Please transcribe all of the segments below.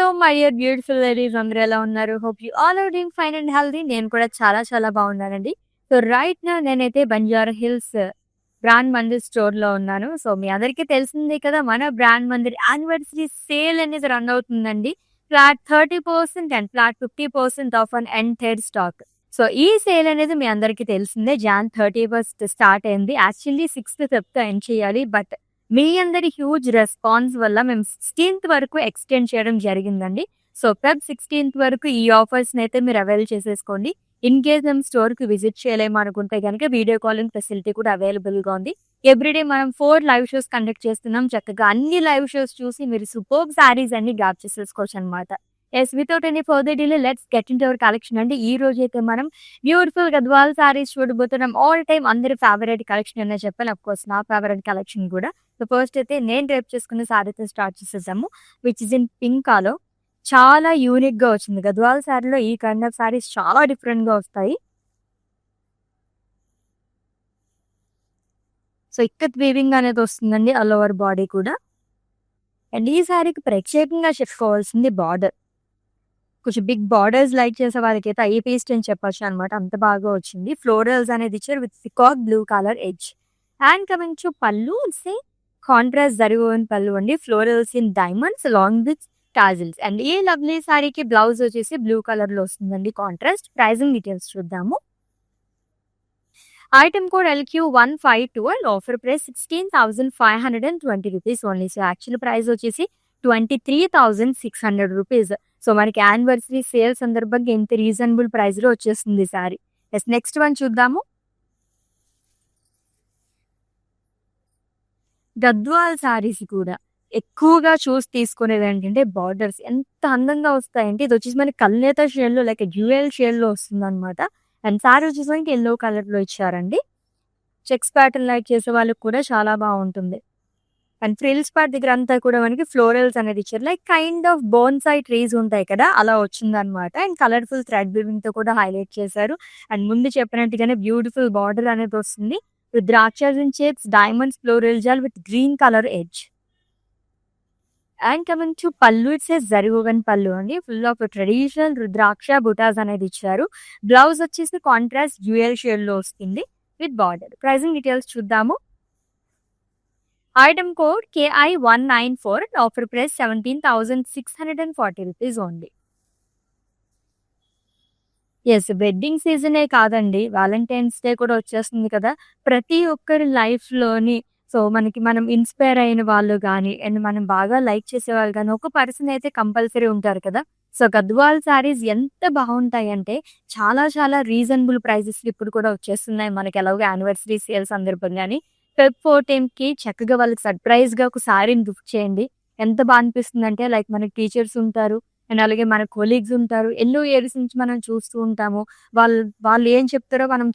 Hello my dear beautiful ladies, అందరూ ఎలా ఉన్నారు? Hope you all are doing fine and healthy. నేను కూడా చాలా చాలా బాగున్నానండి. సో రైట్ నౌ నేనైతే బంజారా హిల్స్ బ్రాండ్ మందిర్ స్టోర్‌లో ఉన్నాను. సో మీ అందరికీ తెలిసిందే కదా, మన బ్రాండ్ మందిర్ యానివర్సరీ సేల్ అనేది రన్ అవుతుందండి. Flat 30% and flat 50% of on entire stock. So ఈ సేల్ అనేది మీ అందరికీ తెలిసిందే. జాన్ 31 స్టార్ట్ అయింది. యాక్చువల్లీ 6th ఎండ్ చేయాలి. బట్ మీ అందరి హ్యూజ్ రెస్పాన్స్ వల్ల మేము 16th వరకు ఎక్స్టెండ్ చేయడం జరిగిందండి. సో ఫెబ్ 16th వరకు ఈ ఆఫర్స్‌ని అయితే మీరు అవైల్ చేసేసుకోండి. ఇన్ కేస్ మేము స్టోర్‌కి విజిట్ చేయలేము అనుకుంటే గనుక వీడియో కాలింగ్ ఫెసిలిటీ కూడా అవైలబుల్‌గా ఉంది. ఎవ్రీడే మనం 4 లైవ్ షోస్ కండక్ట్ చేస్తున్నాం. చక్కగా అన్ని లైవ్ షోస్ చూసి మీరు సూపర్బ్ శారీస్ అన్ని గ్రాబ్ చేసేసుకోవచ్చనమాట. Yes, without any further delay let's get into our collection అండి. ఈ రోజైతే మనం బ్యూటిఫుల్ గద్వాల్ శారీస్ చూడబోతున్నాం. ఆల్ టైమ్ అందరి ఫేవరెట్ కలెక్షన్ అనే చెప్పాలి. అఫ్‌కోర్స్ నా ఫేవరెట్ కలెక్షన్ కూడా. సో ఫస్ట్ అయితే నేను రేపు చేసుకున్న శారీతో స్టార్ట్ చేసేసాము. Which is in pink colour. చాలా యూనిక్‌గా వచ్చింది. గద్వాల్ శారీలో ఈ కైండ్ ఆఫ్ శారీస్ చాలా డిఫరెంట్‌గా వస్తాయి. సో ఇక్కత్ వీవింగ్ అనేది వస్తుందండి ఆల్ ఓవర్ బాడీ కూడా. అండ్ ఈ శారీకి ప్రత్యేకంగా చెప్పుకోవాల్సింది బార్డర్. కొంచెం బిగ్ బార్డర్స్ లైక్ చేసే వాళ్ళకైతే ఐ పేస్ట్ అని చెప్పొచ్చు అనమాట. అంత బాగా వచ్చింది. ఫ్లోరల్స్ అనేది ఇచ్చారు with peacock blue colour edge. And coming to పల్లు, సే కాంట్రాస్ట్ జరీ పల్లు అండి. Florals in diamonds along with tassels. And ఈ లవ్లీ సారీకి బ్లౌజ్ వచ్చేసి బ్లూ కలర్ లో వస్తుందండి కాంట్రాస్ట్. ప్రైజింగ్ డీటెయిల్స్ చూద్దాము. Item code LQ152 and offer price 16,520 rupees only. So actual price వచ్చేసి 23,600 రూపీస్. సో మనకి యానివర్సరీ సేల్ సందర్భంగా ఇంత రీజనబుల్ ప్రైస్ లో వచ్చేస్తుంది సారీ. ఎస్, నెక్స్ట్ వన్ చూద్దాము. గద్వాల్ సారీస్ కూడా ఎక్కువగా చూసి తీసుకునేది ఏంటంటే బార్డర్స్ ఎంత అందంగా వస్తాయంటే, ఇది వచ్చేసి మనకి కల్నేత షేడ్ లో లైక్ డ్యూయల్ షేడ్ లో వస్తుంది అనమాట. అండ్ సారీ వచ్చేసి మనకి ఎల్లో కలర్ లో ఇచ్చారండి. చెక్స్ ప్యాటర్న్ లైక్ చేసే వాళ్ళకి కూడా చాలా బాగుంటుంది. అండ్ ఫ్రిల్స్ పార్ట్ దగ్గర అంతా కూడా మనకి ఫ్లోరల్స్ అనేది ఇచ్చారు. Like kind of bonsai trees ఉంటాయి కదా, అలా వచ్చింది అనమాట. అండ్ కలర్ఫుల్ థ్రెడ్ వీవింగ్ తో కూడా హైలైట్ చేశారు. అండ్ ముందు చెప్పినట్టుగానే బ్యూటిఫుల్ బార్డర్ అనేది వస్తుంది. Rudrakshas in shapes, diamonds, floral jaal with green colour edge. And coming to pallu, it's a zari woven pallu అండి. Full of traditional rudraksha butas అనేది ఇచ్చారు. బ్లౌజ్ వచ్చేసి కాంట్రాస్ట్ డ్యూయల్ షేడ్ లో వస్తుంది విత్ బార్డర్. ప్రైజింగ్ డీటెయిల్స్ చూద్దాము. Item code KI194 and offer price 17,640 rupees only. Yes, wedding సీజనే కాదండి, Valentine's day కూడా వచ్చేస్తుంది కదా. ప్రతి ఒక్కరి లైఫ్‌లోని సో మనం ఇన్‌స్పైర్ అయిన వాళ్ళు గానీ, అండ్ మనం బాగా లైక్ చేసేవాళ్ళు గానీ, ఒక పర్సన్ అయితే కంపల్సరీ ఉంటారు కదా. సో గద్వాల్ శారీస్ ఎంత బాగుంటాయంటే చాలా చాలా రీజనబుల్ ప్రైజెస్‌లో ఇప్పుడు కూడా వచ్చేస్తున్నాయి. మనకి ఎలాగో యానివర్సరీ సేల్ సందర్భంగాని. ఫెబ్ 14కి చక్కగా వాళ్ళకి సర్ప్రైజ్‌గా ఒక శారీని గిఫ్ట్ చేయండి. ఎంత బా అనిపిస్తుందంటే, లైక్ మనకి టీచర్స్ ఉంటారు. అండ్ అలాగే మన కొలీగ్స్ ఉంటారు. ఎన్నో ఇయర్స్ నుంచి మనం చూస్తూ ఉంటాము. వాళ్ళు వాళ్ళు ఏం చెప్తారో మనం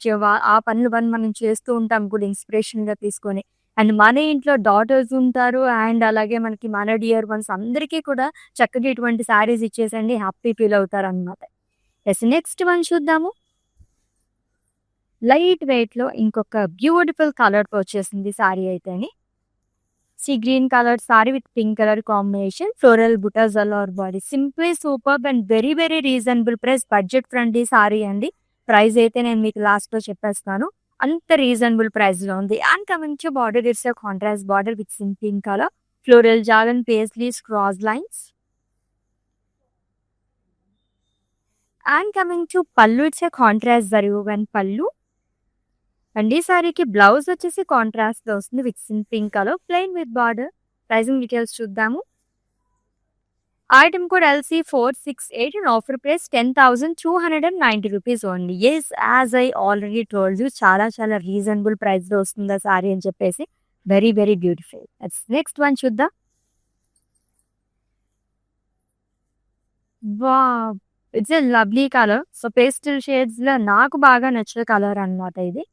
ఆ పనులు మనం చేస్తూ ఉంటాం కూడా ఇన్స్పిరేషన్‌గా తీసుకొని. అండ్ మన ఇంట్లో డాటర్స్ ఉంటారు. అండ్ అలాగే మనకి మన డియర్ వన్స్ అందరికీ కూడా చక్కగా ఇటువంటి శారీస్ ఇచ్చేసండి హ్యాపీ ఫీల్ అవుతారనమాట. యెస్, నెక్స్ట్ వన్ చూద్దాము. లైట్ వెయిట్‌లో ఇంకొక బ్యూటిఫుల్ కలర్‌తో వచ్చేసింది శారీ అయితేని. Sea green colour sari with pink colour combination. Floral buttas all over body. Simply superb and very very reasonable price. Budget friendly sari అండి. ప్రైస్ అయితే నేను మీకు లాస్ట్‌లో చెప్పేస్తాను. అంత రీజనబుల్ ప్రైస్‌లో ఉంది. And coming to border, it's a contrast border with pink colour. Floral జాల్ and paisleys cross lines. And coming to pallu, it's a contrast zari pallu. And ఈ సారీకి బ్లౌజ్ వచ్చేసి కాంట్రాస్ట్ లో వస్తుంది with pink colour plain with border. Pricing details చూద్దాము. Item code LC468 and offer price 10,290 rupees only. Yes, as I already told you, చాలా చాలా reasonable price లో వస్తుంది ఆ సారీ అని చెప్పేసి. Very very beautiful. Next one చూద్దాం. Wow, it's a lovely colour. So pastel shades లో నాకు బాగా నచ్చే కలర్ అన్నమాట ఇది.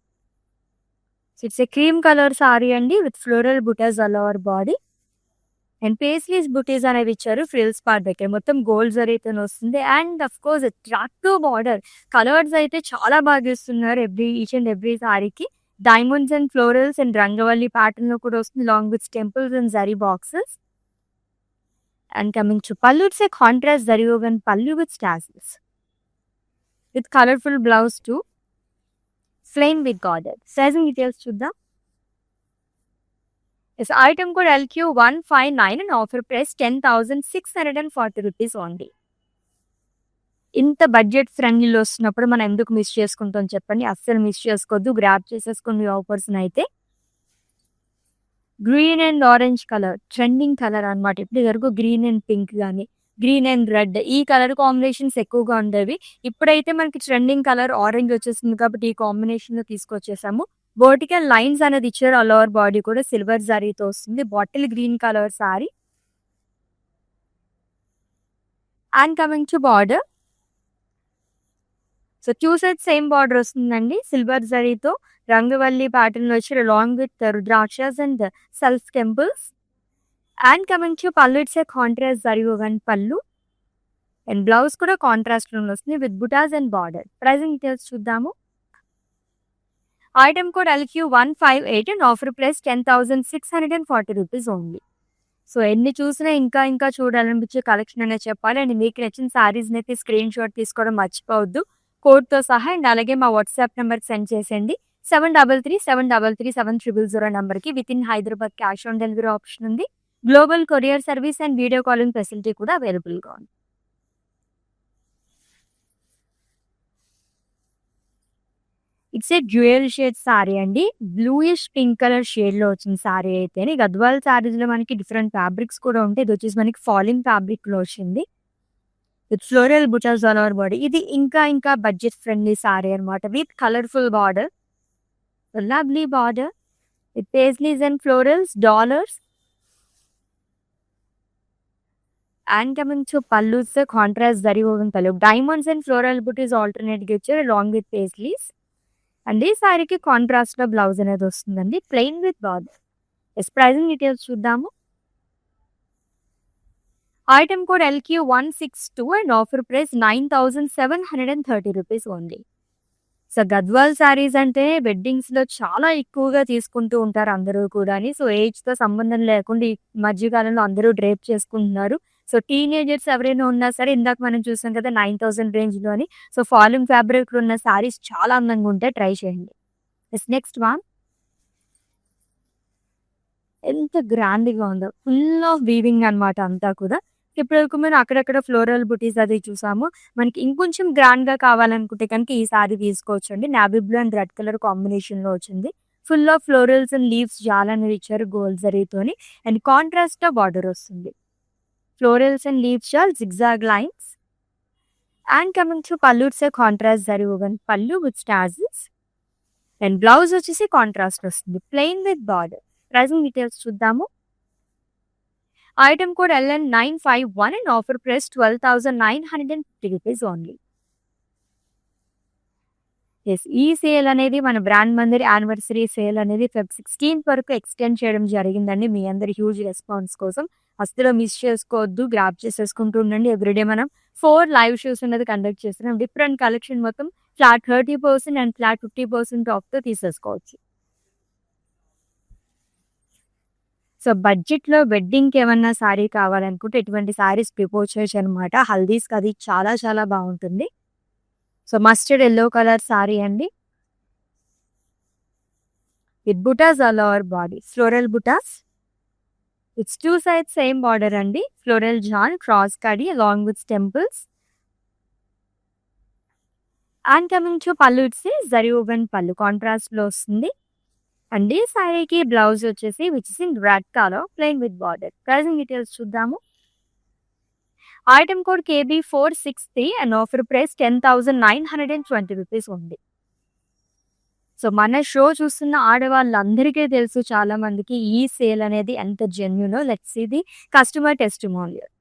It's a cream colour sari అండి with floral buttas all over body. And paisleys butis అనేవి ఇచ్చారు. ఫ్రిల్స్ పార్ట్ దగ్గర మొత్తం గోల్డ్ జరీతో వస్తుంది. And of course attractive border. Colours అయితే చాలా బాగా ఇస్తున్నారు ఈచ్ అండ్ ఎవ్రీ సారీకి. Diamonds and florals and rangavalli pattern లో కూడా వస్తుంది long with temples and zari boxes. And coming to pallu, it's a contrast zari woven pallu with tassels. With colorful blouse too. Plain with border. Sizing details చూద్దాం. This item code LQ159 and offer price 10,640 rupees only. ఇంత budget ఫ్రెండ్లీలో వస్తున్నప్పుడు మనం ఎందుకు miss చేసుకుంటాం చెప్పండి. అస్సలు miss చేసుకోవద్దు. Grab చేసేసుకుని ఆఫర్స్ని అయితే. Green and orange colour trending colour అనమాట. ఇప్పుడు వరకు గ్రీన్ అండ్ పింక్ కానీ గ్రీన్ అండ్ రెడ్ ఈ కలర్ కాంబినేషన్స్ ఎక్కువగా ఉండేవి. ఇప్పుడైతే మనకి ట్రెండింగ్ కలర్ ఆరెంజ్ వచ్చేసింది కాబట్టి ఈ కాంబినేషన్లో తీసుకొచ్చేసాము. వర్టికల్ లైన్స్ అనేది ఇచ్చారు. ఆల్ ఓవర్ బాడీ కూడా సిల్వర్ జరీతో వస్తుంది. Bottle green colour sari. And coming to border, so two side same border వస్తుందండి. సిల్వర్ జరీతో రంగవల్లి ప్యాటర్న్ వచ్చి along with rudrakshas and self temples. And coming to pallu, it's a contrast zari woven pallu. And blouse కూడా contrast లో వస్తుంది with buttas and border. Pricing details చూద్దాము. Item code LQ158 and offer price 10,640 rupees only. So ఎన్ని చూసినా ఇంకా ఇంకా చూడాలనిపించే collection అనే చెప్పాలి. అండ్ మీకు నచ్చిన శారీస్ని అయితే స్క్రీన్ షాట్ తీసుకోవడం మర్చిపోవద్దు కోడ్తో సహా. అండ్ అలాగే మా వాట్సాప్ నెంబర్కి సెండ్ చేసేయండి. 7337337000 నెంబర్కి. With in Hyderabad cash on delivery option ఉంది. Global courier service and video calling facility కూడా అవైలబుల్గా ఉంది. It's a dual shade sari అండి. బ్లూయిష్ పింక్ కలర్ షేడ్లో వచ్చిన సారీ అయితే. గద్వాల్ సారీస్లో మనకి డిఫరెంట్ ఫ్యాబ్రిక్స్ కూడా ఉంటాయి. ఇది వచ్చేసి మనకి ఫాలింగ్ ఫ్యాబ్రిక్లో వచ్చింది with floral buttas all over body. ఇది ఇంకా ఇంకా బడ్జెట్ ఫ్రెండ్లీ సారీ అనమాట. With colourful border, lovely border with paisleys and florals, dollars. And coming to పల్లూస్, contrast zari woven pallu. Diamonds and floral బుటీస్ ఆల్టర్నేట్గా ఇచ్చారు అలాంగ్ విత్ పేస్లీస్. అండ్ ఈ సారీకి కాంట్రాస్ట్ లో బ్లౌజ్ అనేది వస్తుందండి, plain with border. Yes pricing details చూద్దాము. Item code LQ162 and offer price 9,730 rupees only. So Gadwal saris అంటే వెడ్డింగ్స్ లో చాలా ఎక్కువగా తీసుకుంటూ ఉంటారు అందరూ కూడా. సో ఏజ్ తో సంబంధం లేకుండా ఈ మధ్యకాలంలో అందరూ డ్రేప్ చేసుకుంటున్నారు. సో టీనేజర్స్ ఎవరైనా ఉన్నా సరే, ఇందాక మనం చూసాం కదా 9,000 రేంజ్ లోని. సో ఫాలింగ్ ఫ్యాబ్రిక్ ఉన్న శారీస్ చాలా అందంగా ఉంటాయి, ట్రై చేయండి. నెక్స్ట్ వన్ ఎంత గ్రాండ్ గా ఉందో, ఫుల్ ఆఫ్ వీవింగ్ అనమాట అంతా కూడా. ఇప్పటివరకు మనం అక్కడక్కడ ఫ్లోరల్ బుటీస్ అది చూసాము. మనకి ఇంకొంచెం గ్రాండ్ గా కావాలనుకుంటే కనుక ఈ సారీ తీసుకోవచ్చు అండి. Navy blue and red colour combination లో వచ్చింది. Full of florals and leaves చాలా అనేది ఇచ్చారు గోల్డ్ జరీతోని. అండ్ కాంట్రాస్ట్ గా బార్డర్ వస్తుంది. ఫ్లోరల్స్ అండ్ లీవ్స్ షాల్ zigzag lines. And coming to pallu, it's a contrast zari woven pallu with stars. And blouse వచ్చేసి కాంట్రాస్ట్ వస్తుంది, plain with border. Pricing details చూద్దాము. Item code LN951 and offer price 12,950 rupees only. Yes, ఈ sale అనేది మన brand Mandir anniversary sale అనేది Feb 16 వరకు extend చేయడం జరిగిందండి. మీ అందరి హ్యూజ్ రెస్పాన్స్ కోసం అసలు మిస్ చేసుకోవద్దు, గ్రాప్ చేసేసుకుంటూ ఉండండి. ఎవ్రీడే మనం 4 లైవ్ షోస్ అనేది కండక్ట్ చేస్తున్నాం. డిఫరెంట్ కలెక్షన్ మొత్తం ఫ్లాట్ 30% అండ్ ఫ్లాట్ 50% ఆఫ్తో తీసేసుకోవచ్చు. సో బడ్జెట్లో వెడ్డింగ్కి ఏమన్నా శారీ కావాలనుకుంటే ఇటువంటి శారీస్ ప్రిపోజ్ చేయొచ్చు అనమాట. హల్దీస్కి అది చాలా చాలా బాగుంటుంది. So mustard yellow colour sari అండి with butas all over body, floral butas. It's two side same border అండి. ఫ్లోరల్ జాన్ క్రాస్ కడి along with temples. And coming to pallu, it's zari woven pallu contrast లో వస్తుంది. అండ్ ఈ శారీకి బ్లౌజ్ వచ్చేసి which is in red colour, plain with border. Pricing details చూద్దాము. Item code KB463 and offer price 10,920 rupees ఉంది. సో మన షో చూస్తున్న ఆడవాళ్ళందరికీ తెలుసు, చాలా మందికి ఈ సేల్ అనేది ఎంత జెన్యూనో. Let's see the customer testimonial.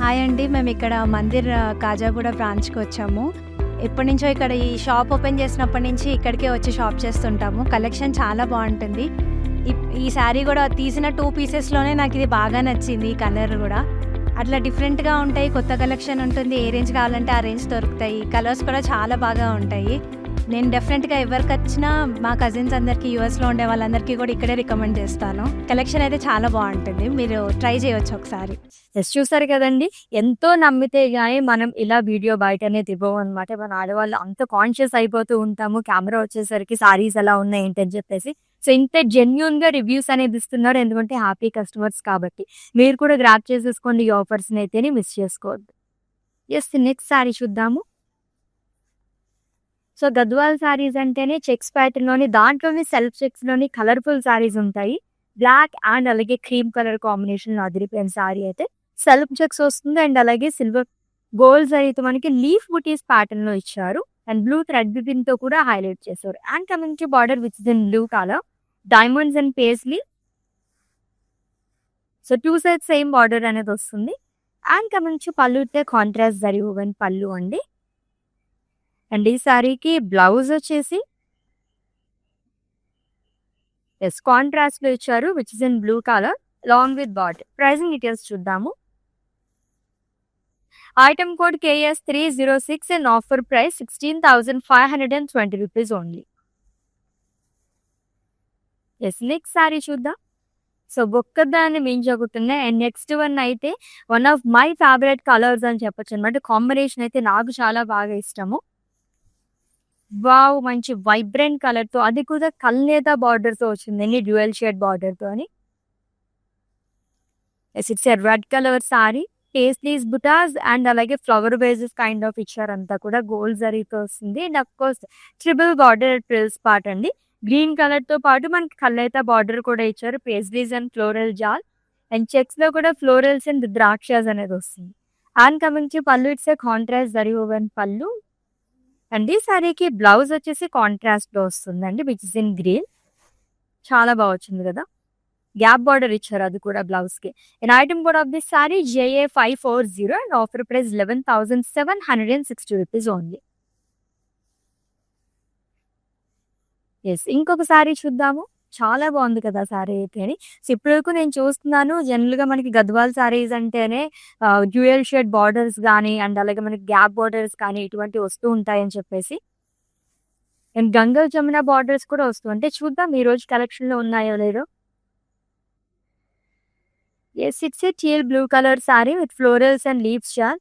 Hi అండి, మేము ఇక్కడ మందిర్ కాజాగూడ బ్రాంచ్కి వచ్చాము. ఎప్పటి నుంచో ఇక్కడ ఈ షాప్ ఓపెన్ చేసినప్పటి నుంచి ఇక్కడికే వచ్చి షాప్ చేస్తుంటాము. కలెక్షన్ చాలా బాగుంటుంది. ఈ శారీ కూడా తీసిన 2 పీసెస్లోనే నాకు ఇది బాగా నచ్చింది. ఈ కలర్ కూడా అట్లా డిఫరెంట్గా ఉంటాయి, కొత్త కలెక్షన్ ఉంటుంది. ఏ రేంజ్ కావాలంటే ఆ రేంజ్ దొరుకుతాయి. కలర్స్ కూడా చాలా బాగా ఉంటాయి. నేను డెఫినెట్‌గా ఎవరికొచ్చినా మా కజిన్స్ అందరికీ యూఎస్‌లో ఉండే వాళ్ళందరికీ కూడా ఇక్కడే రికమెండ్ చేస్తాను. కలెక్షన్ అయితే చాలా బావుంటుంది. మీరు ట్రై చేయొచ్చు ఒకసారి. యెస్. చూసారు కదండీ! ఎంతో నమ్మితే గాని మనం ఇలా వీడియో బయటనేది ఇవ్వమనమాట. మన ఆడవాళ్ళు అంత కాన్షియస్ అయిపోతూ ఉంటాము. కెమెరా వచ్చేసరికి సారీస్ ఎలా ఉన్నాయి ఏంటి అని చెప్పేసి. సో, ఇంత జెన్యూన్‌గా రివ్యూస్ అనేది ఇస్తున్నారు. ఎందుకంటే హ్యాపీ కస్టమర్స్ కాబట్టి. మీరు కూడా గ్రాబ్ చేసేసుకోండి ఈ ఆఫర్స్‌నైతేని మిస్ చేసుకోవద్దు. యెస్. నెక్స్ట్ సారీ చూద్దాము. సో, గద్వాల్ సారీస్ అంటేనే చెక్స్ ప్యాటర్న్‌లోని దాంట్లోని సెల్ఫ్ చెక్స్‌లోని కలర్‌ఫుల్ సారీస్ ఉంటాయి. బ్లాక్ అండ్ అలాగే క్రీమ్ కలర్ కాంబినేషన్‌లో అదిరిపోయిన సారీ అయితే సెల్ఫ్ చెక్స్ వస్తుంది. అండ్ అలాగే సిల్వర్ గోల్డ్ జరీతో మనకి లీఫ్ బుటీస్ ప్యాటర్న్‌లో ఇచ్చారు. అండ్ బ్లూ థ్రెడ్ బిపిన్‌తో కూడా హైలైట్ చేశారు. And coming to border which is in blue colour. Diamonds and paisley. So, 2 sides same border అనేది వస్తుంది. అండ్ కమింగ్ టు పళ్ళు అయితే కాంట్రాస్ట్ జరీ woven పళ్ళు అండి. అండ్ ఈ సారీకి బ్లౌజ్ వచ్చేసి యెస్. కాంట్రాస్ట్‌లో ఇచ్చారు which is in blue colour long with border. Pricing details చూద్దాము. Item code KS306 and offer price 16,520 rupees only. Yes. Next sari చూద్దాం. సో, ఒక్కదాన్ని మించి ఒకటున్నాయి. అండ్ నెక్స్ట్ వన్ అయితే one of my favourite colours అని చెప్పొచ్చనమాట. కాంబినేషన్ అయితే నాకు చాలా బాగా ఇష్టము. వావ్! మంచి వైబ్రెంట్ కలర్‌తో అది కూడా కల్నేత బార్డర్‌తో వచ్చిందండి. డ్యూయల్ షేడ్ బార్డర్‌తో అని. Yes. It's a red colour sari. Paisleys బుటాస్ అండ్ అలాగే ఫ్లవర్ బేసెస్ కైండ్ ఆఫ్ ఇచ్చారంతా కూడా గోల్డ్ జరీతో వస్తుంది. And of course triple border ట్రిల్స్ పార్ట్ అండి. గ్రీన్ కలర్‌తో పాటు మనకి కల్నేత బార్డర్ కూడా ఇచ్చారు. పేస్లీస్ అండ్ ఫ్లోరల్ జాల్ అండ్ చెక్స్‌లో కూడా ఫ్లోరల్స్ అండ్ ద్రాక్షస్ అనేది వస్తుంది. And coming to pallu it's a contrast zari woven pallu. And ఈ సారీకి బ్లౌజ్ వచ్చేసి కాంట్రాస్ట్‌లో వస్తుందండి విచ్ ఇస్ ఇన్ గ్రీన్. చాలా బా వచ్చింది కదా! గ్యాప్ బార్డర్ ఇచ్చారు అది కూడా బ్లౌజ్‌కి. And item code of this sorry JA540 and offer price 11,760 rupees only. Yes. ఇంకొక సారీ చూద్దాము. చాలా బాగుంది కదా సారీ అయితేని. సో, ఇప్పటివరకు నేను చూస్తున్నాను జనరల్‌గా మనకి గద్వాల్ సారీస్ అంటేనే డ్యూయల్ షేడ్ బార్డర్స్ గానీ అండ్ అలాగే మనకి గ్యాప్ బార్డర్స్ కానీ ఇటువంటివి వస్తూ ఉంటాయని చెప్పేసి. అండ్ గంగల్ జమున బార్డర్స్ కూడా వస్తూ ఉంటాయి. చూద్దాం ఈ రోజు కలెక్షన్‌లో ఉన్నాయో లేదో. Yes. It's a teal blue colour sari with florals and leaves jaal.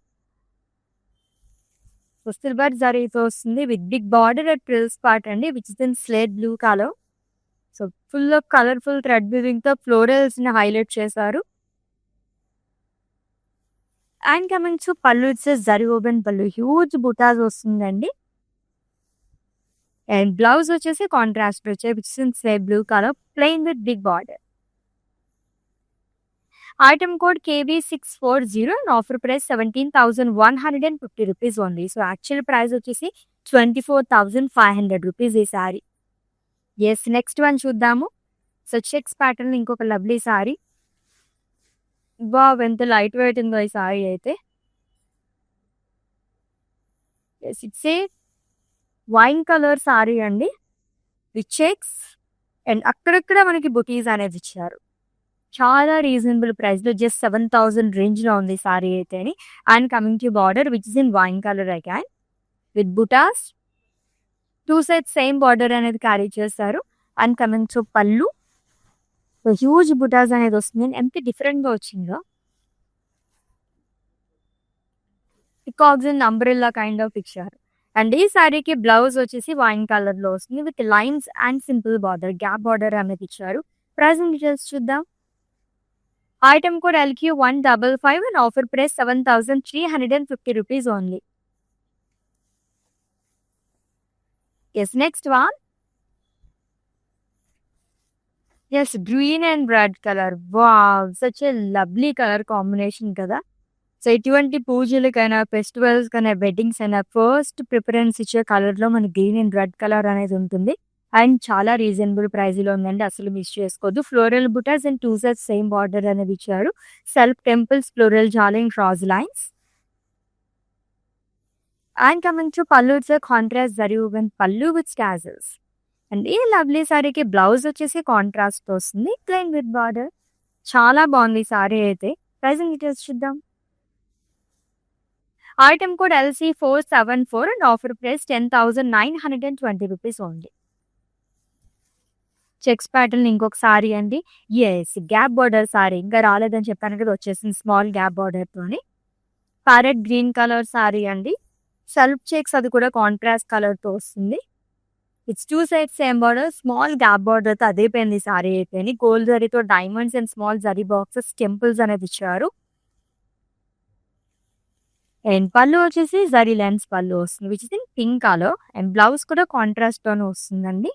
So, silver జరీతో వస్తుంది విత్ బిగ్ బార్డర్ అట్ ట్రిల్స్ పార్ట్ అండి which is in slate blue colour. So, full of colourful thread వీవింగ్‌తో ఫ్లోరల్స్‌ని హైలైట్ చేశారు. And coming to pallu it's a zari woven pallu. Huge butas వస్తుందండి. And blouse వచ్చేసి contrast వచ్చాయి which is in slate blue colour plain with big border. Item code KB640 and offer price 17,150 rupees only. So, actual price వచ్చేసి 24,500 rupees ఈ sorry. Yes. Next one చూద్దాము. So, checks ప్యాటర్న్‌లో ఇంకొక lovely sorry. Wow! ఎంత light weight ఉందో ఈ సారీ అయితే. Yes. It's a wine colour sari అండి విత్ చెక్స్ అండ్ అక్కడక్కడ మనకి బుటీస్ అనేది ఇచ్చారు. చాలా రీజనబుల్ ప్రైస్‌లో జస్ట్ 7,000 రేంజ్‌లో ఉంది సారీ అయితేని. And coming to border which is in wine colour again with butas. 2 sides same border అనేది క్యారీ చేశారు. And coming to pallu. So, huge butas అనేది వస్తుంది. ఎంత డిఫరెంట్‌గా వచ్చిందో. Peacocks and umbrella kind of ఇచ్చారు. అండ్ ఈ సారీకి బ్లౌజ్ వచ్చేసి వైన్ కలర్‌లో వస్తుంది with lines and simple border gap border అనేది ఇచ్చారు. ప్రైసింగ్ డీటెయిల్స్ చూద్దాం. Item code LQ155 and offer price 7,350 rupees only. Yes. Next one. Yes. Green and red colour. Wow! Such a lovely colour combination కదా! So, ఎటువంటి పూజలకైనా, ఫెస్టివల్స్‌కైనా, weddings అయినా first preference ఇచ్చే కలర్‌లో మనకి green and red colour అనేది ఉంటుంది. And చాలా reasonable ప్రైస్‌లో ఉందండి. అసలు మిస్ చేసుకోవద్దు. Floral buttas and 2 sides same border అనేది ఇచ్చారు. సెల్ఫ్ టెంపుల్స్, ఫ్లోరల్ జాలింగ్, cross lines. And coming to pallu it's a contrast zari woven pallu with tassels. And ఈ లవ్లీ సారీకి బ్లౌజ్ వచ్చేసి కాంట్రాస్ట్‌తో వస్తుంది ప్లెయిన్ విత్ బార్డర్. చాలా బాగుంది ఈ సారీ అయితే. ప్రైసింగ్ డీటెయిల్స్ చూద్దాం. Item code LC474 and offer price 10,920 rupees only. Checks pattern ఇంకొక సారీ అండి. గ్యాప్ బార్డర్ సారీ ఇంకా రాలేదని చెప్పాను కదా, వచ్చేసింది స్మాల్ గ్యాప్ బార్డర్తోని. ప్యారెట్ గ్రీన్ కలర్ సారీ అండి. సెల్ఫ్ చెక్స్ అది కూడా కాంట్రాస్ట్ కలర్తో వస్తుంది. It's 2 sides same border, small gap బార్డర్తో అదే పోయింది సారీ అయితేని. గోల్డ్ జరీతో diamonds and small zari boxes temples అనేది ఇచ్చారు. అండ్ పళ్ళు వచ్చేసి జరీ లెన్స్ పళ్ళు వస్తుంది which is in pink colour. And blouse కూడా కాంట్రాస్ట్ తోనే వస్తుందండి,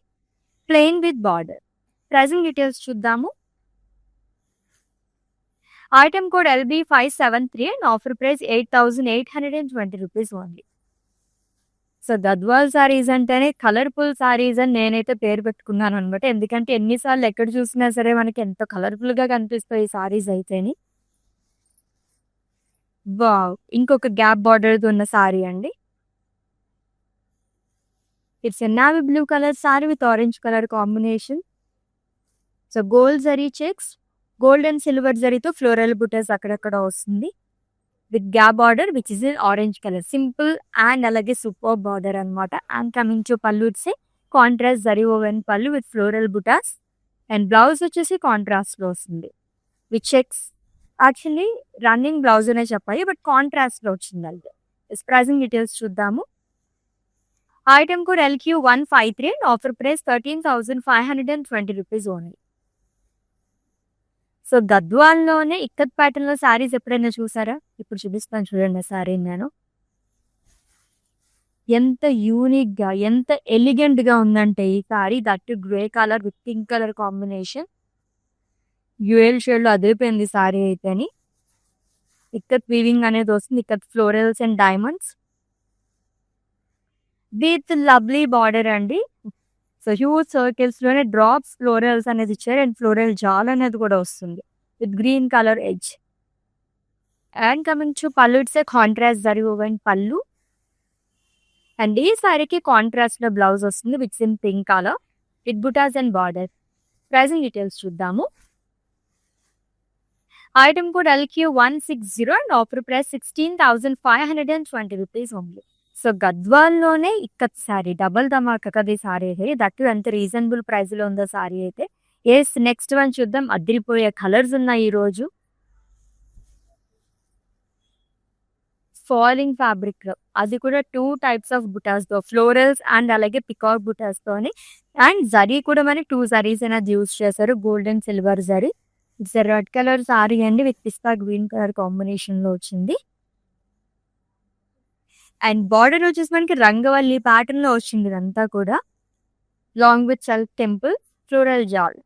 plain with border. Pricing details చూద్దాము. Item code LB573 and offer price 8,820 rupees only. So Gadwal saris అంటేనే కలర్ఫుల్ సారీస్ అని నేనైతే పేరు పెట్టుకున్నాను అనమాట. ఎందుకంటే ఎన్నిసార్లు ఎక్కడ చూసినా సరే మనకి ఎంతో కలర్ఫుల్గా కనిపిస్తాయి ఈ సారీస్ అయితేని. వావ్, ఇంకొక గ్యాప్ బార్డర్ ఉన్న సారీ అండి. It's a navy blue colour sari with orange colour combination. So gold zari checks, gold and silver జరీతో ఫ్లోరల్ బుటర్స్ అక్కడక్కడ వస్తుంది with gap border which is in orange colour. Simple and అలాగే సూపర్ బార్డర్ అనమాట. And coming to pallu it's contrast zari woven pallu with floral buttas. And blouse వచ్చేసి కాంట్రాస్ట్లో వస్తుంది with checks. Actually running blouse అనే చెప్పాలి, బట్ కాంట్రాస్ట్లో వచ్చింది. అయితే ప్రైజింగ్ డీటెయిల్స్ చూద్దాము. Item code LQ153 and offer price 13,520 rupees only. So గద్వాల్లోనే ఇక్కత్ ప్యాటర్న్లో శారీస్ ఎప్పుడైనా చూసారా? ఇప్పుడు చూపిస్తాను చూడండి శారీ. నేను ఎంత యూనిక్గా ఎంత ఎలిగెంట్గా ఉందంటే ఈ sari, that grey colour with pink colour combination. Dual షేడ్లో అదిరిపోయింది శారీ అయితేని. ఇక్కత్ వీవింగ్ అనేది వస్తుంది, ikat florals and diamonds with lovely border అండి. సో హ్యూజ్ సర్కిల్స్లోనే డ్రాప్స్ ఫ్లోరల్స్ అనేది ఇచ్చారు అండ్ ఫ్లోరల్ జాల్ అనేది కూడా వస్తుంది with green colour edge. And coming to pallu it's a contrast zari woven pallu. And ఈ సారీకి కాంట్రాస్ట్లో బ్లౌజ్ వస్తుంది with in pink colour with buttas and border. Pricing details చూద్దాము. Item code LQ160 and offer price 16,520 rupees only. So గద్వాల్లోనే ikat sari double ధమాకా కదా ఈ సారీ అయితే. దట్ ఎంత రీజనబుల్ ప్రైస్లో ఉందో సారీ అయితే. నెక్స్ట్ వన్ చూద్దాం. అదిరిపోయే కలర్స్ ఉన్నాయి ఈరోజు. ఫాలింగ్ ఫ్యాబ్రిక్ లో అది కూడా 2 టైప్స్ ఆఫ్ బుటాస్తో, ఫ్లోరల్స్ అండ్ అలాగే పికాక్ బుటాస్తోని. అండ్ జరీ కూడా మనకి 2 జరీస్ అనేది యూజ్ చేశారు, gold and silver zari. It's red colour sari అండి విత్ పిస్తా గ్రీన్ కలర్ కాంబినేషన్లో వచ్చింది. అండ్ బార్డర్ వచ్చేసి మనకి రంగవల్లి ప్యాటర్న్లో వచ్చింది ఇదంతా కూడా, long with self temple floral జాల్.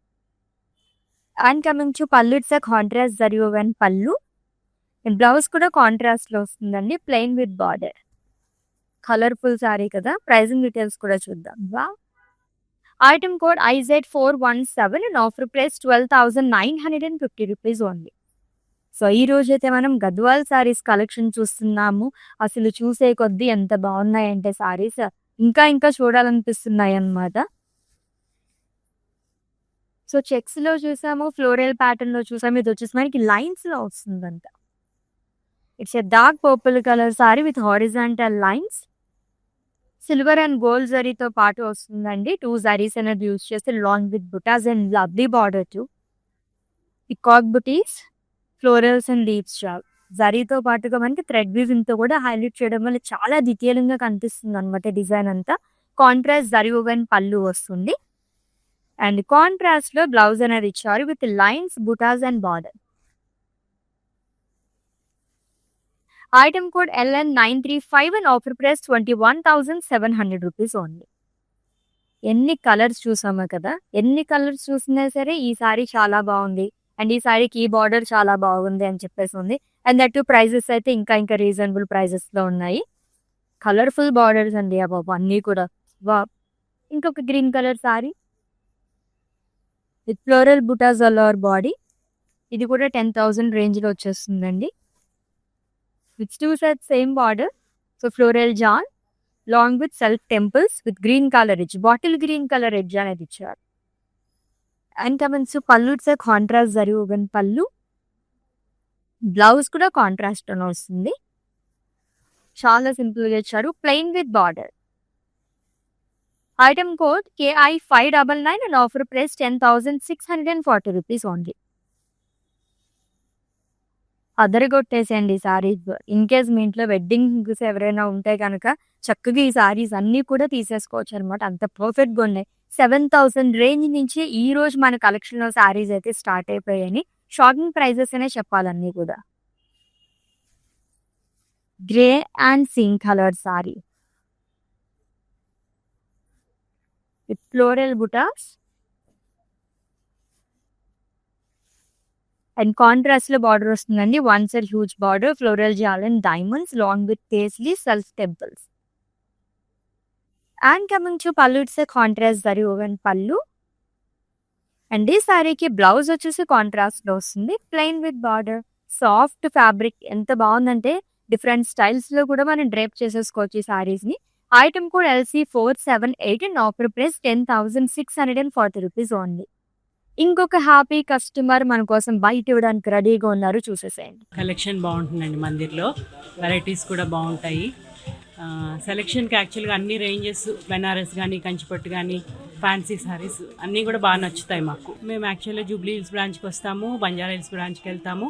And coming to pallu it's contrast zari woven pallu. And blouse కూడా కాంట్రాస్ట్లో వస్తుందండి, plain with border. Colourful sari కదా. ప్రైజింగ్ డీటెయిల్స్ కూడా చూద్దాం. Item code IZ417 and offer price 12,950 rupees only. So ఈ రోజైతే మనం గద్వాల్ సారీస్ కలెక్షన్ చూస్తున్నాము. అసలు చూసే కొద్దీ ఎంత బాగున్నాయంటే సారీస్ ఇంకా ఇంకా చూడాలనిపిస్తున్నాయి అన్నమాట. సో చెక్స్లో చూసాము, ఫ్లోరల్ ప్యాటర్న్లో చూసాము. ఇది వచ్చేసి మనకి లైన్స్లో వస్తుందంట. It's a dark purple colour sari with horizontal lines. Silver and gold జరీతో పాటు వస్తుందండి. 2 జరీస్ అనేది యూజ్ చేస్తే long with buttas and lovely border to peacock బుటీస్, ఫ్లోరల్స్ అండ్ లీవ్స్ జాల్. జరీతో పాటుగా మనకి థ్రెడ్ వీవింగ్తో కూడా హైలైట్ చేయడం వల్ల చాలా డీటెయిలింగ్గా కనిపిస్తుంది అనమాట డిజైన్ అంతా. కాంట్రాస్ట్ జరీ ఓవెన్ పళ్ళు వస్తుంది అండ్ కాంట్రాస్ట్లో బ్లౌజ్ అనేది ఇచ్చారు విత్ లైన్స్, బుటాస్ and border. Item code LN935 and offer price 21,700 rupees only. ఎన్ని కలర్స్ చూసామో కదా, ఎన్ని కలర్స్ చూసినా సరే ఈ సారీ చాలా బాగుంది అండ్ ఈ సారీకి ఈ బార్డర్ చాలా బాగుంది అని చెప్పేసి ఉంది. అండ్ దట్ ప్రైజెస్ అయితే ఇంకా ఇంకా రీజనబుల్ ప్రైజెస్లో ఉన్నాయి. కలర్ఫుల్ బార్డర్స్ అండి ఆ బాబు అన్నీ కూడా. ఇంకొక green colour sari with floral buttas all over body. ఇది కూడా 10,000 రేంజ్లో వచ్చేస్తుందండి with 2 sets same border. So floral jaal long with self temples with green colour edge, bottle green colour edge అనేది ఇచ్చారు. And coming pallu it's contrast zari woven pallu. Blouse కూడా contrast వస్తుంది. చాలా simple గా ఇచ్చారు, plain with border. Item code KI599 and offer price 10,640 rupees only. అదరగొట్టేసేయండి saris. In case మీ ఇంట్లో weddings ఎవరైనా ఉంటే కనుక చక్కగా ఈ సారీస్ అన్నీ కూడా తీసేసుకోవచ్చు అనమాట. అంత పర్ఫెక్ట్గా ఉన్నాయి. 7,000 రేంజ్ నుంచి ఈ రోజు మన కలెక్షన్లో సారీస్ అయితే స్టార్ట్ అయిపోయాయి. షాకింగ్ ప్రైజెస్ అనే చెప్పాలన్నీ కూడా. Grey and pink colour sari with floral buttas and contrast లో బార్డర్ వస్తుందండి. One side huge border, floral జాల్ and diamonds long with paisley self temples. And coming to pallu, it's contrast zari woven pallu. And ఈ సారీకి blouse వచ్చేసి contrast లో వస్తుంది, plain with border. Soft fabric ఎంత బాగుందంటే డిఫరెంట్ స్టైల్స్ లో కూడా మనం డ్రేప్ చేసేసుకోవచ్చు ఈ సారీస్ ని. ఐటమ్ కూడా LC478 and offer price 10,640 rupees only. ఇంకొక హ్యాపీ కస్టమర్ మన కోసం బయట ఇవ్వడానికి రెడీగా ఉన్నారు, చూసేసేయండి. కలెక్షన్ బాగుంటుందండి మందిర్లో, వెరైటీస్ కూడా బాగుంటాయి. సెలెక్షన్కి యాక్చువల్గా అన్ని రేంజెస్, బెనారస్ కానీ, కంచిపట్టు కానీ, ఫ్యాన్సీ సారీస్ అన్నీ కూడా బాగా నచ్చుతాయి మాకు. మేము యాక్చువల్గా జూబ్లీ హిల్స్ బ్రాంచ్కి వస్తాము, బంజారా హిల్స్ బ్రాంచ్కి వెళ్తాము.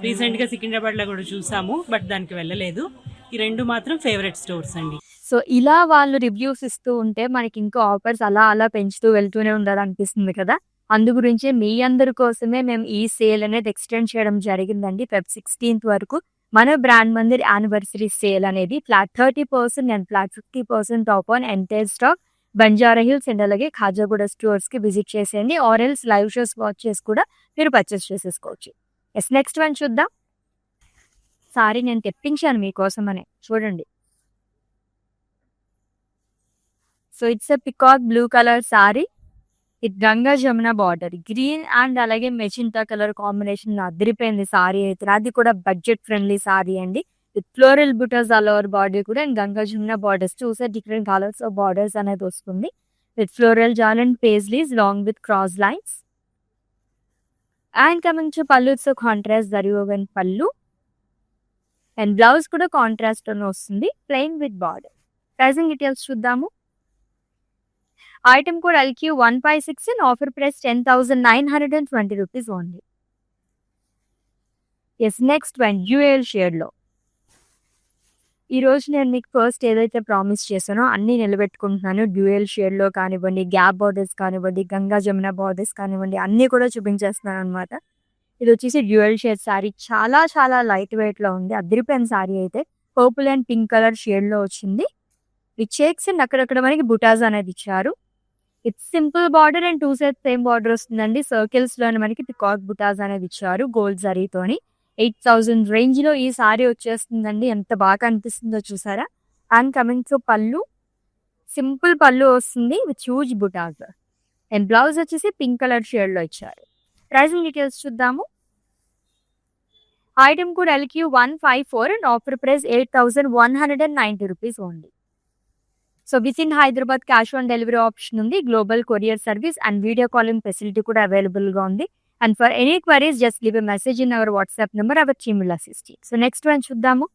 రీసెంట్గా సికింద్రాబాద్లో కూడా చూసాము, బట్ దానికి వెళ్ళలేదు. ఈ రెండు మాత్రం ఫేవరెట్ స్టోర్స్ అండి. సో ఇలా వాళ్ళు రివ్యూస్ ఇస్తూ ఉంటే మనకి ఇంకా ఆఫర్స్ అలా అలా పెంచుతూ వెళ్తూనే ఉండాలనిపిస్తుంది కదా. అందు గురించి మీ అందరి కోసమే మేము ఈ సేల్ అనేది ఎక్స్టెండ్ చేయడం జరిగిందండి. Feb 16th వరకు మన బ్రాండ్ మందిర్ యానివర్సరీ సేల్ అనేది flat 30% and flat 50% of on entire stock Banjara hills and అలాగే ఖాజాగూడ స్టోర్స్ కి విజిట్ చేసేయండి. ఆర్ఎల్స్ లైవ్ షోస్ వాచ్ చేసి కూడా మీరు పర్చేస్ చేసేసుకోవచ్చు. నెక్స్ట్ వన్ చూద్దాం. సారీ నేను తెప్పించాను మీకోసమనే, చూడండి. So it's a peacock blue colour sari with Ganga Jamuna border, green and అలాగే మెచింతా కలర్ కాంబినేషన్ అదిరిపోయింది సారీ అయితే. అది కూడా బడ్జెట్ ఫ్రెండ్లీ సారీ అండి, with floral buttas all over body కూడా అండ్ గంగా జమున బార్డర్స్. చూసే డిఫరెంట్ కలర్స్ ఆఫ్ బార్డర్స్ అనేది వస్తుంది విత్ ఫ్లోరల్ జాల్ and paisleys long with cross lines. And coming to pallu, it's contrast zari woven pallu and blouse కూడా కాంట్రాస్ట్ అని వస్తుంది, plain with border. Pricing details చూద్దాము. Item code LQ156 and offer price 10,920 rupees only. Next one dual shade లో. ఈ రోజు నేను మీకు first ఏదైతే ప్రామిస్ చేశానో అన్ని నిలబెట్టుకుంటున్నాను. డ్యూయల్ షేడ్ లో కానివ్వండి, గ్యాప్ బార్డర్స్ కానివ్వండి, గంగా జమున బార్డర్స్ కానివ్వండి, అన్ని కూడా చూపించేస్తున్నాను అనమాట. ఇది వచ్చేసి డ్యూయల్ షేడ్ సారీ, చాలా చాలా లైట్ వెయిట్ లో ఉంది. అదిరిపోయిన సారీ అయితే purple and pink colour shade లో వచ్చింది. ఈ చెక్స్ అండ్ అక్కడక్కడ మనకి బుటాస్ అనేది ఇచ్చారు. It's simple border and 2 side same border వస్తుందండి. సర్కిల్స్ లోనే మనకి పికాక్ బుటాస్ అనేది ఇచ్చారు గోల్డ్ జరీతోని. 8,000 రేంజ్ లో ఈ సారీ వచ్చేస్తుందండి. ఎంత బాగా అనిపిస్తుందో చూసారా. And coming to pallu, simple pallu వస్తుంది with huge butas and blouse వచ్చేసి పింక్ కలర్ షేడ్ లో ఇచ్చారు. ప్రైసింగ్ డీటెయిల్స్ చూద్దాము. ఐటమ్ కూడా LQ154 and offer price 8,190 rupees only. So with in Hyderabad cash on delivery option ఉంది, global courier service and video calling facility కూడా available గా ఉంది. And for any queries just give a message in our WhatsApp number, our team will assist you. So next one చూద్దాము.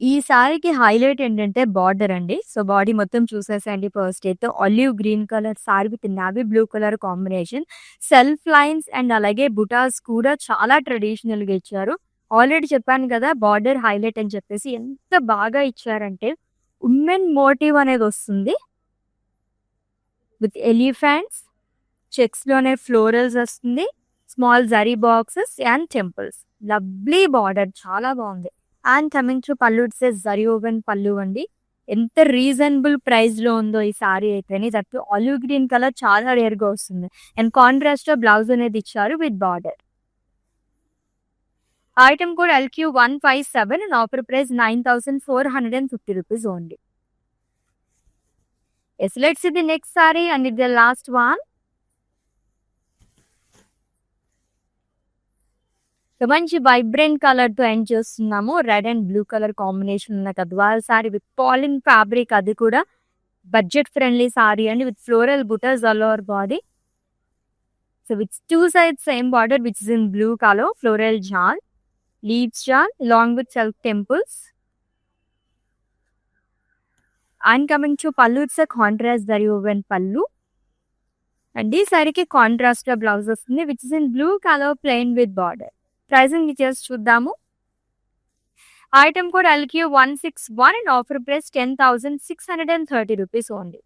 ఈ సారీకి highlight ఏంటంటే border అండి. So body మొత్తం చూసేసండి. First అయితే olive green colour sari with navy blue colour combination, self lines and అలాగే బుటాస్ కూడా చాలా ట్రెడిషనల్ గా ఇచ్చారు. ఆల్రెడీ చెప్పాను కదా బార్డర్ హైలైట్ అని చెప్పేసి, ఎంత బాగా ఇచ్చారంటే ఉమెన్ మోటివ్ అనేది వస్తుంది విత్ ఎలిఫెంట్స్, చెక్స్ లోనే ఫ్లోరల్స్ వస్తుంది, small zari boxes and temples. Lovely border, చాలా బాగుంది. And coming to pallu, it's zari woven పళ్ళు అండి. ఎంత రీజనబుల్ ప్రైస్ లో ఉందో ఈ సారీ అయితే. దట్ ఆలివ్ గ్రీన్ కలర్ చాలా రేర్ గా వస్తుంది అండ్ కాంట్రాస్ట్ బ్లౌజ్ అనేది ఇచ్చారు విత్ బార్డర్. ఐటమ్ కూడా LQ157 and offer price 9,450 rupees only. Let's see the next sari and it the last one. మంచి వైబ్రెంట్ కలర్ తో ఎండ్ చేస్తున్నాము. Red and blue colour combination ఉన్న Gadwal sari with plain fabric, అది కూడా budget friendly sari అండి with floral buttas all over body. So it's two sides same border, which is in blue color, floral jal, leaves jal, along with self temples. And coming to pallu, it's a contrast zari woven pallu. And ఈ సారీకి contrast గా blouse వస్తుంది, which is in blue colour plain with border. Pricing details చూద్దాము. Item code LQ161 and offer price 10,630 rupees only.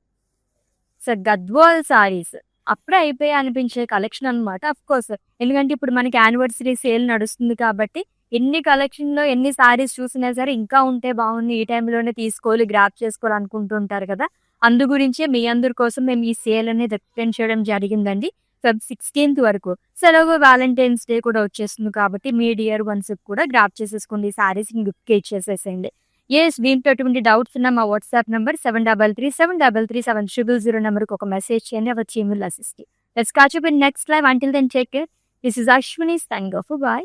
So Gadwal saris అప్పుడే అయిపోయి అనిపించే collection అనమాట. Of course ఎందుకంటే ఇప్పుడు మనకి యానివర్సరీ సేల్ నడుస్తుంది కాబట్టి ఎన్ని కలెక్షన్లో ఎన్ని సారీస్ చూసినా సరే ఇంకా ఉంటే బాగుంది, ఈ టైంలోనే తీసుకోవాలి, గ్రాప్ చేసుకోవాలి అనుకుంటుంటారు కదా. అందు గురించే మీ అందరి కోసం మేము ఈ సేల్ అనేది ఎక్స్టెండ్ చేయడం జరిగిందండి Feb 16th వరకు. సెలవు వ్యాలంటైన్స్ డే కూడా వచ్చేస్తుంది కాబట్టి మీ డియర్ వన్స్ కూడా గ్రాప్ చేసేసుకోండి, ఈ సారీస్ గిఫ్ట్కి ఇచ్చేసేసేయండి. దీంట్లో ఎటువంటి డౌట్స్ ఉన్నా మా వాట్సాప్ నెంబర్ 7337337000 నెంబర్కి ఒక మెసేజ్ చేయండి, our team will assist you. Let's catch up in next live. Until then take care. This is Ashwini signing off. By.